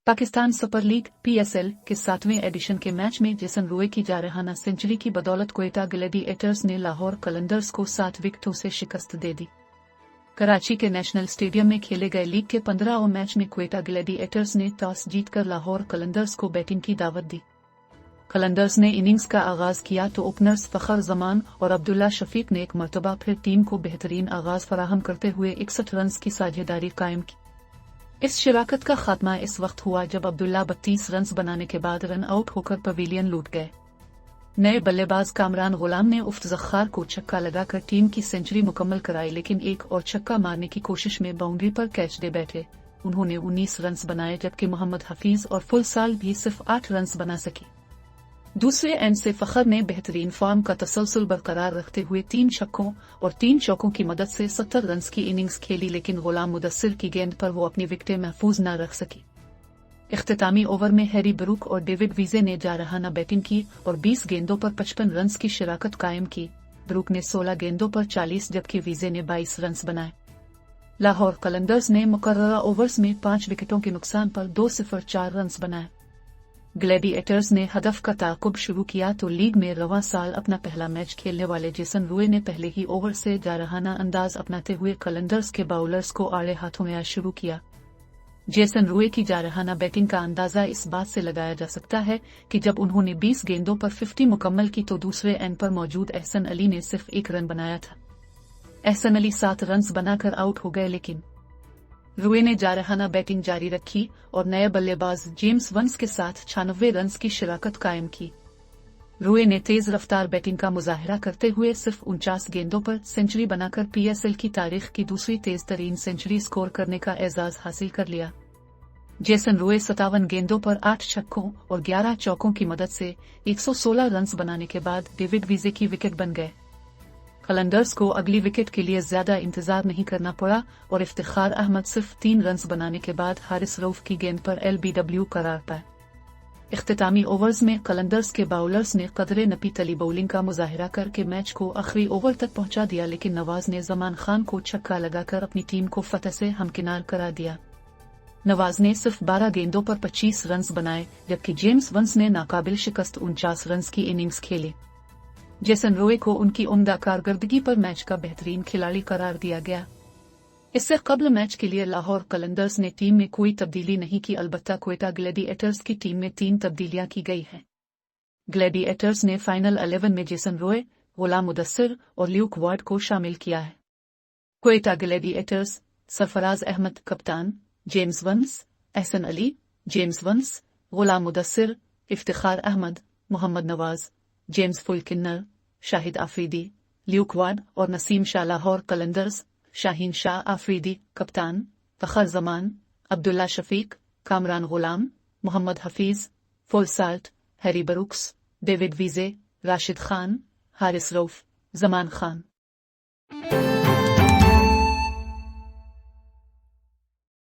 Pakistan super league (PSL) के 7वें addition के match में जेसन रोए की जारहाना सेंचुरी की बदौलत क्वेटा ग्लैडिएटर्स ने लाहौर कलंदर्स को 7 विकेटों से शिकस्त दे दी। कराची के नेशनल स्टेडियम में खेले गए लीग के 15वें मैच में क्वेटा ग्लैडिएटर्स ने टॉस जीतकर लाहौर कलंदर्स को बैटिंग की दावत दी। कलंदर्स ने इनिंग्स का आगाज किया तो ओपनर्स फखर जमान और अब्दुल्ला शफीक ने एक मरतबा फिर टीम को बेहतरीन आगाज फराहम करते हुए 61 रन की साझेदारी कायम की। इस शराकत का खात्मा इस वक्त हुआ जब अब्दुल्ला 32 रन बनाने के बाद रन आउट होकर पवेलियन लूट गए। नए बल्लेबाज कामरान गुलाम ने उफ्त-जख्खार को छक्का लगाकर टीम की सेंचुरी मुकम्मल कराई, लेकिन एक और छक्का मारने की कोशिश में बाउंड्री पर कैच दे बैठे। उन्होंने 19 रन बनाए जबकि मोहम्मद हफीज और फुल साल भी सिर्फ 8 रन बना सकी। दूसरे एंड से फखर ने बेहतरीन फॉर्म का तसलसल बरकरार रखते हुए 3 छक्कों और 3 चौकों की मदद से 70 रन की इनिंग्स खेली, लेकिन गुलाम मुदस्सिर की गेंद पर वो अपनी विकेटें महफूज न रख सकी। इख्तितामी ओवर में हैरी ब्रूक और डेविड वीजे ने जारहाना बैटिंग की और 20 गेंदों पर 55 रन की शराकत कायम की। ब्रूक ने 16 गेंदों पर 40 जबकि वीजे ने 22 रन बनाए। लाहौर कलंदर्स ने मुकर्ररा ओवर्स में 5 विकेटों के नुकसान पर 2-0-4 रन बनाए। ग्लैडिएटर्स ने हदफ का ताकुब शुरू किया तो लीग में रवां साल अपना पहला मैच खेलने वाले जेसन रोए ने पहले ही ओवर से जारहाना अंदाज अपनाते हुए कलंदर्स के बाउलर्स को आड़े हाथों में शुरू किया। जेसन रोए की जारहाना बैटिंग का अंदाजा इस बात से लगाया जा सकता है कि जब उन्होंने 20 गेंदों पर 50 मुकम्मल की तो दूसरे एंड पर मौजूद एहसन अली ने सिर्फ 1 रन बनाया था। एहसन अली 7 रन बनाकर आउट हो गए, लेकिन रोए ने जारहाना बैटिंग जारी रखी और नए बल्लेबाज जेम्स वंस के साथ 96 रन की शराकत कायम की। रोए ने तेज रफ्तार बैटिंग का मुजाहिरा करते हुए सिर्फ 49 गेंदों पर सेंचुरी बनाकर PSL की तारीख की दूसरी तेज तरीन सेंचुरी स्कोर करने का एजाज हासिल कर लिया। जेसन रोए 57 गेंदों पर 8 छक्कों और 11 चौकों की मदद से 116 रन बनाने के बाद डेविड वीजे की विकेट बन गए। कलंदर्स को अगली विकेट के लिए ज्यादा इंतजार नहीं करना पड़ा और इफ्तिखार अहमद सिर्फ 3 रन बनाने के बाद हारिस रऊफ की गेंद पर LBW करार पाए। इख्तितामी ओवर्स में कलंदर्स के बाउलर्स ने कदरे नपी तली बॉलिंग का मुजाहिरा करके मैच को आखिरी ओवर तक पहुंचा दिया, लेकिन नवाज ने जमान खान को छक्का लगाकर अपनी टीम को फतह से हमकिनार करा दिया। नवाज ने सिर्फ 12 गेंदों पर 25 रन बनाए जबकि जेम्स वंस ने नाकाबिल शिकस्त 49 रन की इनिंग्स खेली। जेसन रोए को उनकी उम्दा कारकर्दगी पर मैच का बेहतरीन खिलाड़ी करार दिया गया। इससे कबल मैच के लिए लाहौर कलंदर्स ने टीम में कोई तब्दीली नहीं की, अलबत्ता क्वेटा ग्लैडिएटर्स की टीम में 3 तब्दीलियां की गई हैं। ग्लैडिएटर्स ने फाइनल 11 में जेसन रोए, गुलाम मुदस्सिर और ल्यूक वार्ड को शामिल किया है। क्वेटा ग्लैडिएटर्स सरफराज अहमद कप्तान, James Vince, Ahsan Ali, James Vince, Ghulam Mudassar, Iftikhar Ahmed, Mohammad Nawaz, James Faulkner, Shahid Afridi, Luke Wood और नसीम शाह। लाहौर कलंदर्स शाहीन शाह आफरीदी कप्तान, Fakhar Zaman, Abdullah Shafique, Kamran Ghulam, Mohammad Hafeez, Phil Salt, Harry Brooks, David Wiese, Rashid Khan, Haris Rauf, Zaman Khan.